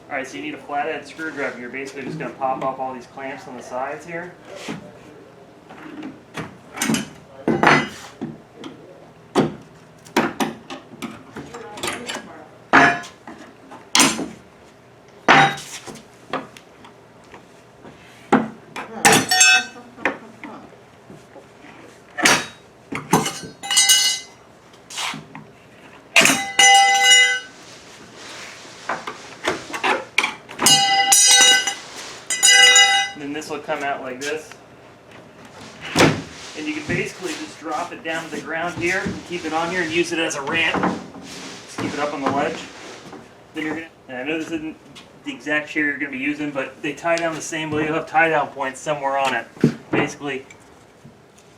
Alright, so you need a flathead screwdriver. You're basically just going to pop off all these clamps on the sides here. And then this will come out like this. And you can basically just drop it down to the ground here and keep it on here and use it as a ramp. Just keep it up on the ledge. Then you're gonna, and I know this isn't the exact shear you're gonna be using, but they tie down the same way. You'll have tie down points somewhere on it. Basically,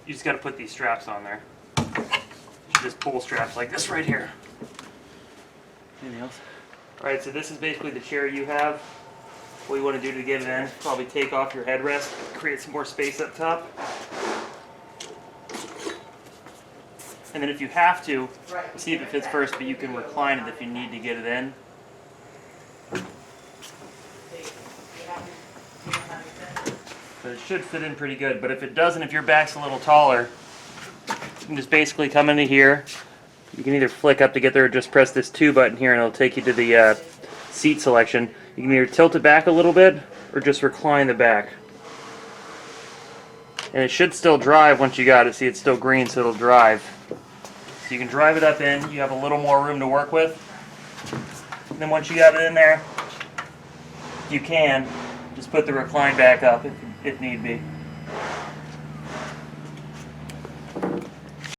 you just gotta put these straps on there. Just pull straps like this right here. Anything else? Alright, so this is basically the chair you have. What you want to do to get it in, probably take off your headrest, create some more space up top. And then if you have to, see if it fits first, but you can recline it if you need to get it in. But it should fit in pretty good, but if it doesn't, if your back's a little taller, you can just basically come into here. You can either flick up to get there or just press this 2 button here and it'll take you to the seat selection. You can either tilt it back a little bit or just recline the back. And it should still drive once you got it. See, it's still green, so it'll drive. So you can drive it up in. You have a little more room to work with. And then once you got it in there, you can just put the recline back up if need be.